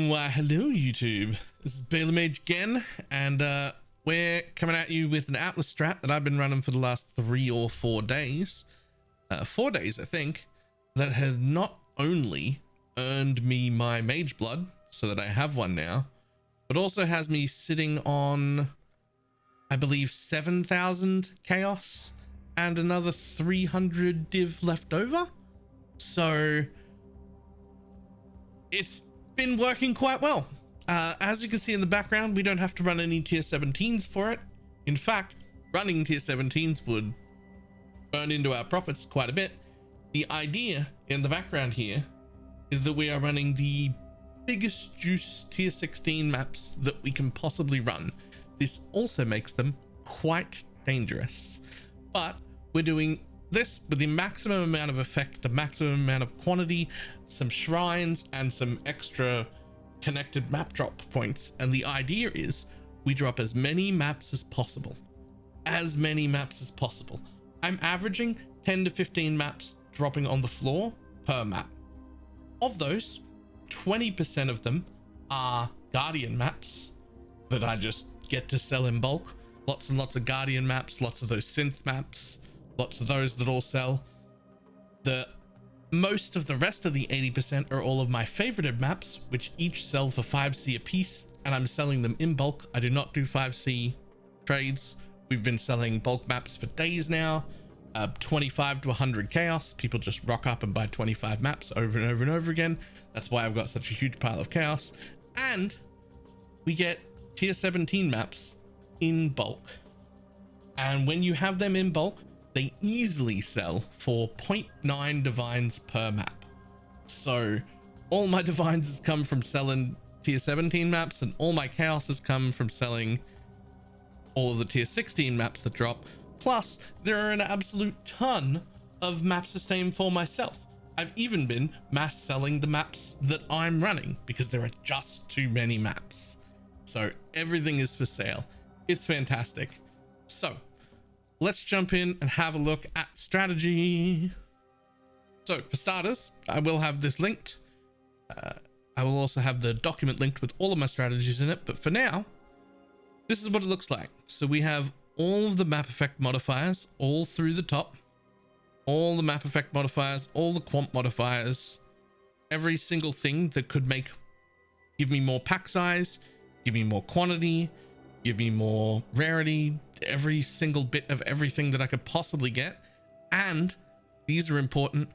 Why, hello YouTube. This is Balor Mage again, and we're coming at you with an Atlas strat that I've been running for the last 3 or 4 days. 4 days, I think, that has not only earned me my Mageblood, so that I have one now, but also has me sitting on, I believe, 7,000 chaos and another 300 div left over. So it's been working quite well. As you can see in the background, we don't have to run any tier 17s for it. In fact, running tier 17s would burn into our profits quite a bit. The idea in the background here is that we are running the biggest juice tier 16 maps that we can possibly run. This also makes them quite dangerous, but we're doing this with the maximum amount of effect, the maximum amount of quantity, some shrines, and some extra connected map drop points. And the idea is we drop as many maps as possible. I'm averaging 10 to 15 maps dropping on the floor per map. Of those, 20% of them are Guardian maps that I just get to sell in bulk. Lots and lots of Guardian maps, lots of those synth maps, lots of those that all sell. Most of the rest of the 80% are all of my favorited maps, which each sell for 5C a piece, and I'm selling them in bulk. I do not do 5C trades. We've been selling bulk maps for days now. 25 to 100 chaos. People just rock up and buy 25 maps over and over and over again. That's why I've got such a huge pile of chaos. And we get tier 17 maps in bulk. And when you have them in bulk, they easily sell for 0.9 divines per map. So all my divines has come from selling tier 17 maps, and all my chaos has come from selling all of the tier 16 maps that drop. Plus, there are an absolute ton of map sustain for myself. I've even been mass selling the maps that I'm running because there are just too many maps. So everything is for sale. It's fantastic. So let's jump in and have a look at strategy. So for starters, I will have this linked. I will also have the document linked with all of my strategies in it. But for now, this is what it looks like. So we have all of the map effect modifiers all through the top. All the map effect modifiers, all the quant modifiers, every single thing that could give me more pack size, give me more quantity, give me more rarity, every single bit of everything that I could possibly get. And these are important,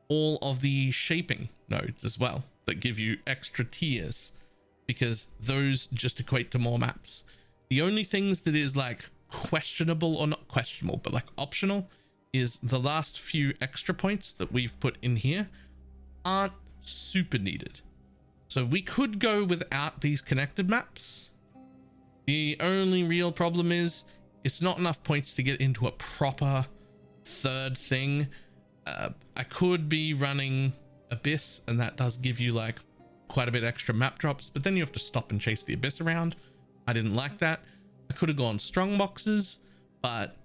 all of the shaping nodes as well that give you extra tiers, because those just equate to more maps. The only things that is like questionable, or not questionable, but like optional, is the last few extra points that we've put in here aren't super needed. So we could go without these connected maps. The only real problem is it's not enough points to get into a proper third thing. I could be running Abyss, and that does give you like quite a bit extra map drops, but then you have to stop and chase the Abyss around. I didn't like that. I could have gone strong boxes, but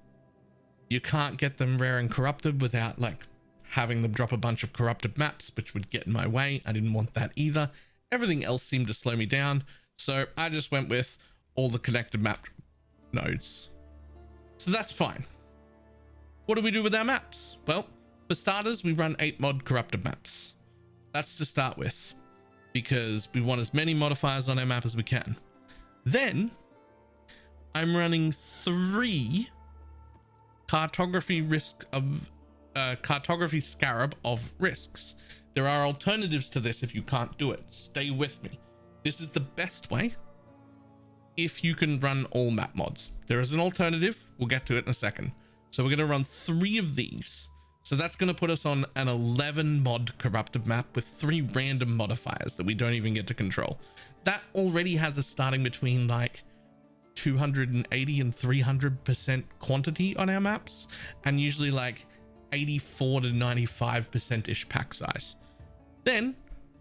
you can't get them rare and corrupted without like having them drop a bunch of corrupted maps, which would get in my way. I didn't want that either. Everything else seemed to slow me down, so I just went with all the connected map nodes. So that's fine. What do we do with our maps? Well, for starters, we run 8 mod corrupted maps. That's to start with, because we want as many modifiers on our map as we can. Then I'm running 3 cartography scarab of risks. There are alternatives to this if you can't do it. Stay with me. This is the best way if you can run all map mods. There is an alternative. We'll get to it in a second. So we're going to run 3 of these. So that's going to put us on an 11 mod corrupted map with 3 random modifiers that we don't even get to control. That already has us starting between like 280 and 300% quantity on our maps, and usually like 84 to 95% ish pack size. Then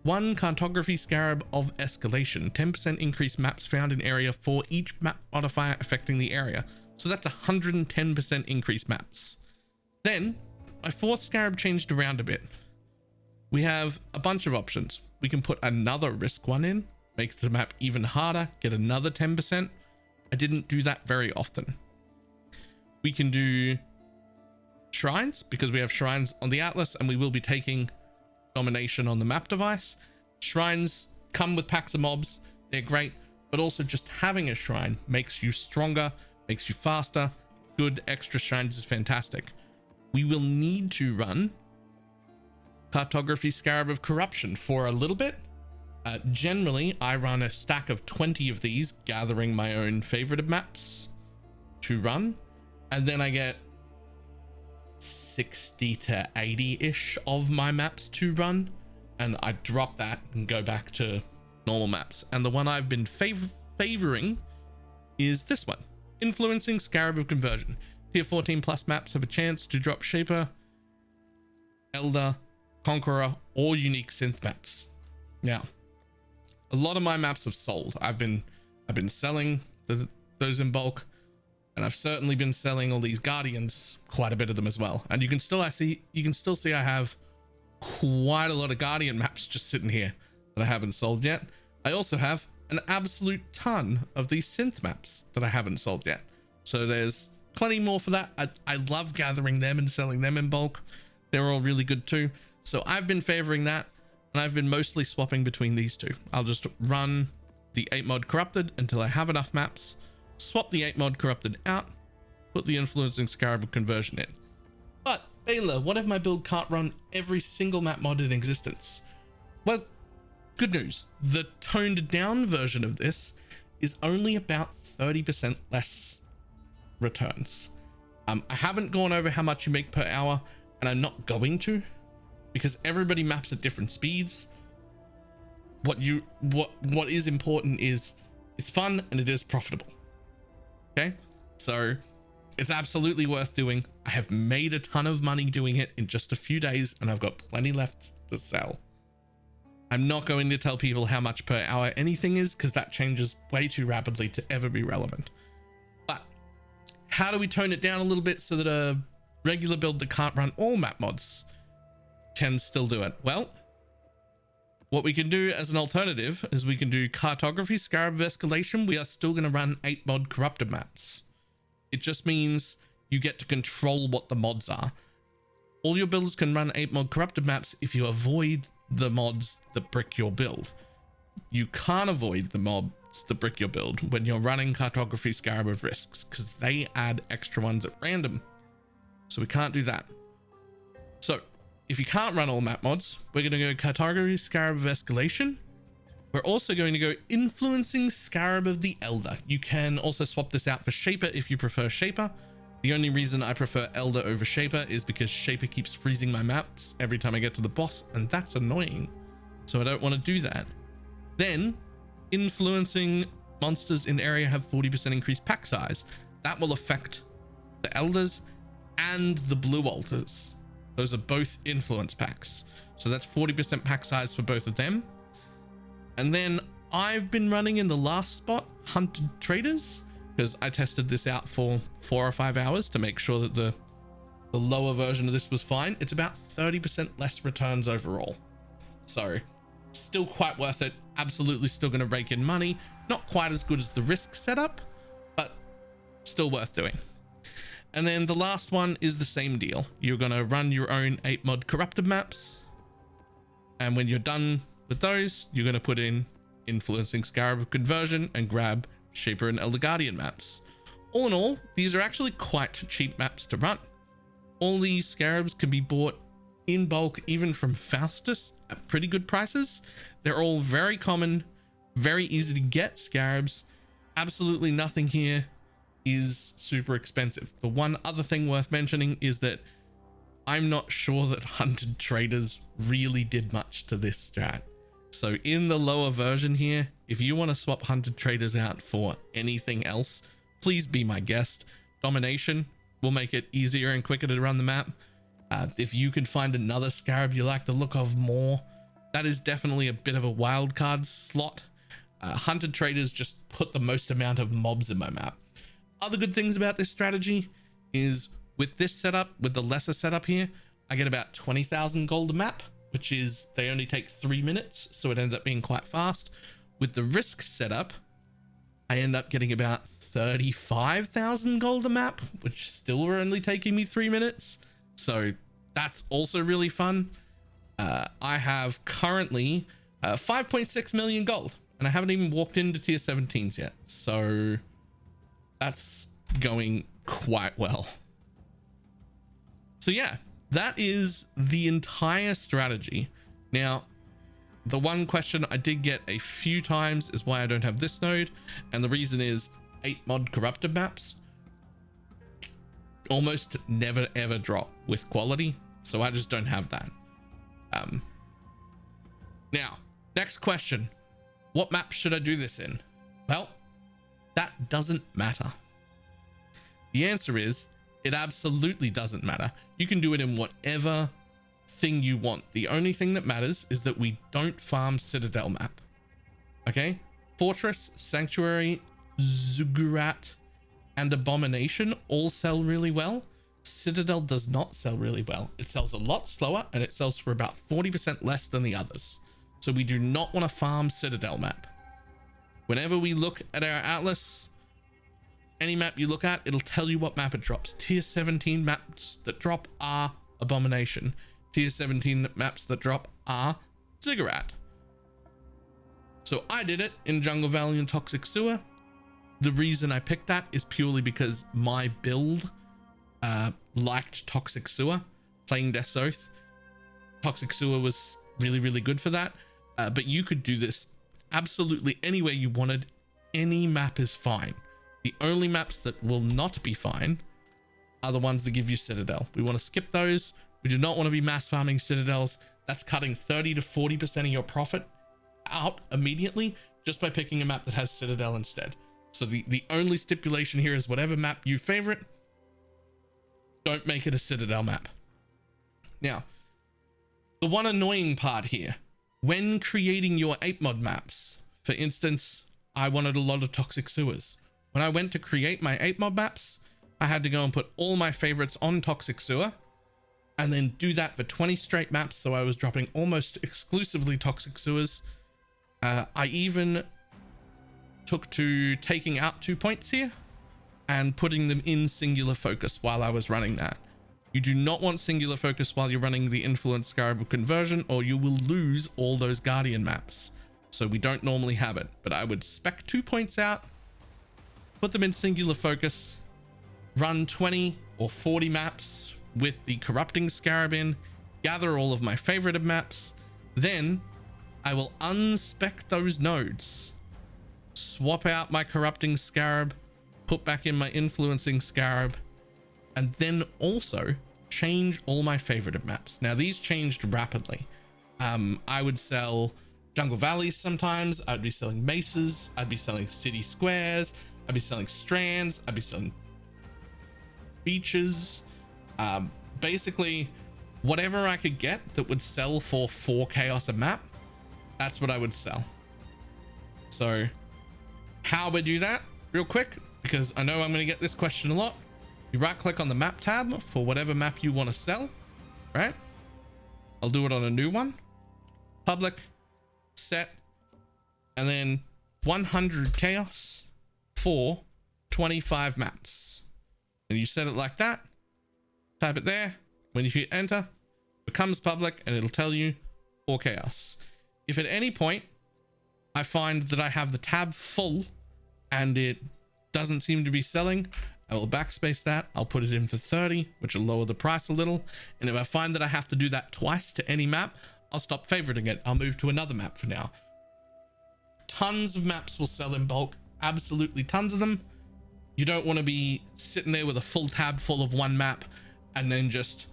1 cartography scarab of escalation, 10% increased maps found in area for each map modifier affecting the area. So that's 110% increased maps. Then my 4th scarab changed around a bit. We have a bunch of options. We can put another risk one in, make the map even harder, get another 10%. I didn't do that very often. We can do shrines because we have shrines on the Atlas, and we will be taking domination on the map device. Shrines come with packs of mobs. They're great, but also just having a shrine makes you stronger, makes you faster. Good extra shrines is fantastic. We will need to run Cartography Scarab of Corruption for a little bit. Generally, I run a stack of 20 of these, gathering my own favorited maps to run, and then I get 60 to 80-ish of my maps to run, and I drop that and go back to normal maps. And the one I've been favoring is this one, Influencing Scarab of Conversion. Tier 14 plus maps have a chance to drop Shaper, Elder, Conqueror, or unique synth maps. Now, a lot of my maps have sold. I've been selling those in bulk, and I've certainly been selling all these Guardians, quite a bit of them as well. And you can still see I have quite a lot of Guardian maps just sitting here that I haven't sold yet. I also have an absolute ton of these synth maps that I haven't sold yet. So there's plenty more for that. I love gathering them and selling them in bulk. They're all really good too. So I've been favoring that, and I've been mostly swapping between these two. I'll just run the 8 mod Corrupted until I have enough maps, swap the 8 mod Corrupted out, put the Influencing Scarab Conversion in. But Balor, what if my build can't run every single map mod in existence? Well, good news. The toned down version of this is only about 30% less returns. I haven't gone over how much you make per hour, and I'm not going to, because everybody maps at different speeds. What is important is it's fun and it is profitable. Okay, so it's absolutely worth doing. I have made a ton of money doing it in just a few days, and I've got plenty left to sell. I'm not going to tell people how much per hour anything is, because that changes way too rapidly to ever be relevant. But how do we tone it down a little bit so that a regular build that can't run all map mods can still do it? Well, what we can do as an alternative is we can do Cartography Scarab of Escalation. We are still going to run 8 mod corrupted maps. It just means you get to control what the mods are. All your builds can run 8 mod corrupted maps if you avoid the mods that brick your build. You can't avoid the mods that brick your build when you're running Cartography Scarab of Risks, because they add extra ones at random. So we can't do that. So if you can't run all map mods, we're going to go Cartography Scarab of Escalation. We're also going to go Influencing Scarab of the Elder. You can also swap this out for Shaper if you prefer Shaper. The only reason I prefer Elder over Shaper is because Shaper keeps freezing my maps every time I get to the boss, and that's annoying. So I don't want to do that. Then, Influencing monsters in area have 40% increased pack size. That will affect the Elders and the Blue Altars. Those are both influence packs. So that's 40% pack size for both of them. And then I've been running in the last spot, Hunted Traders, because I tested this out for 4 or 5 hours to make sure that the lower version of this was fine. It's about 30% less returns overall. So still quite worth it. Absolutely still going to rake in money. Not quite as good as the Risk setup, but still worth doing. And then the last one is the same deal. You're going to run your own 8 mod corrupted maps. And when you're done with those, you're going to put in Influencing Scarab of Conversion and grab Shaper and Elder Guardian maps. All in all, these are actually quite cheap maps to run. All these scarabs can be bought in bulk, even from Faustus, at pretty good prices. They're all very common, very easy to get scarabs. Absolutely nothing here is super expensive. The one other thing worth mentioning is that I'm not sure that Hunted Traders really did much to this strat. So in the lower version here, if you want to swap Hunted Traders out for anything else, please be my guest. Domination will make it easier and quicker to run the map. If you can find another scarab you like the look of more, that is definitely a bit of a wild card slot. Hunted Traders just put the most amount of mobs in my map. Other good things about this strategy is with this setup, with the lesser setup here, I get about 20,000 gold a map, which is, they only take 3 minutes, so it ends up being quite fast. with the risk setup, I end up getting about 35,000 gold a map, which still were only taking me 3 minutes. So that's also really fun. I have currently 5.6 million gold, and I haven't even walked into tier 17s yet. So that's going quite well. So yeah, that is the entire strategy. Now, the one question I did get a few times is why I don't have this node, and the reason is 8 mod corrupted maps almost never ever drop with quality, so I just don't have that. Now, next question, what map should I do this in? Well, that doesn't matter. The answer is, it absolutely doesn't matter. You can do it in whatever thing you want. The only thing that matters is that we don't farm Citadel map. Okay? Fortress, Sanctuary, Ziggurat, and Abomination all sell really well. Citadel does not sell really well. It sells a lot slower, and it sells for about 40% less than the others. So we do not want to farm Citadel map. Whenever we look at our Atlas, any map you look at, it'll tell you what map it drops. Tier 17 maps that drop are Abomination. Tier 17 maps that drop are Ziggurat. So I did it in Jungle Valley and Toxic Sewer. The reason I picked that is purely because my build liked Toxic Sewer. Playing Death's Oath, Toxic Sewer was really, really good for that. But you could do this absolutely anywhere you wanted. Any map is fine. The only maps that will not be fine are the ones that give you Citadel. We want to skip those. We do not want to be mass farming Citadels. That's cutting 30 to 40% of your profit out immediately just by picking a map that has Citadel instead. So the only stipulation here is whatever map you favorite, don't make it a Citadel map. Now, the one annoying part here, when creating your 8 mod maps, for instance, I wanted a lot of Toxic Sewers. When I went to create my 8 mod maps, I had to go and put all my favorites on Toxic Sewer and then do that for 20 straight maps. So I was dropping almost exclusively Toxic Sewers. I even took to taking out 2 points here and putting them in singular focus while I was running that. You do not want singular focus while you're running the Influence Scarab conversion, or you will lose all those Guardian maps. So we don't normally have it, but I would spec 2 points out, put them in singular focus, run 20 or 40 maps with the Corrupting Scarab in, gather all of my favorited maps, then I will unspec those nodes, swap out my Corrupting Scarab, put back in my Influencing Scarab, and then also change all my favorited maps. Now these changed rapidly. I would sell Jungle Valleys sometimes, I'd be selling Mesas, I'd be selling City Squares, I'd be selling Strands, I'd be selling Beaches. Basically, whatever I could get that would sell for 4 chaos a map, that's what I would sell. So how we do that real quick, because I know I'm going to get this question a lot. You right click on the map tab for whatever map you want to sell, right? I'll do it on a new one. Public, set, and then 100 chaos for 25 maps. And you set it like that, type it there. When you hit enter, it becomes public and it'll tell you 4 chaos. If at any point I find that I have the tab full and it doesn't seem to be selling, I will backspace that. I'll put it in for 30, which will lower the price a little. And if I find that I have to do that twice to any map, I'll stop favoriting it. I'll move to another map for now. Tons of maps will sell in bulk, absolutely tons of them. You don't want to be sitting there with a full tab full of one map and then just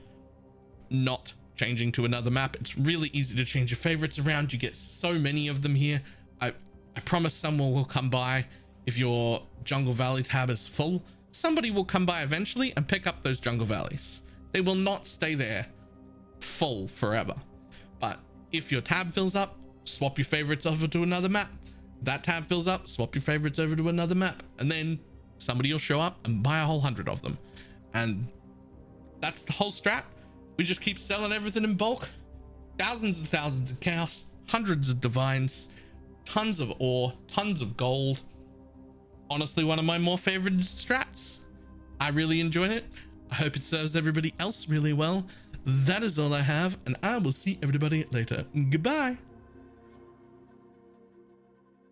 not changing to another map. It's really easy to change your favorites around. You get so many of them here. I promise someone will come by. If your Jungle Valley tab is full, somebody will come by eventually and pick up those Jungle Valleys. They will not stay there full forever. But if your tab fills up, swap your favorites over to another map. That tab fills up, swap your favorites over to another map, and then somebody will show up and buy a whole 100 of them. And that's the whole strat. We just keep selling everything in bulk. Thousands and thousands of chaos, hundreds of divines. tons of ore, tons of gold. Honestly, one of my more favorite strats. I really enjoyed it. I hope it serves everybody else really well. That is all I have, and I will see everybody later. Goodbye.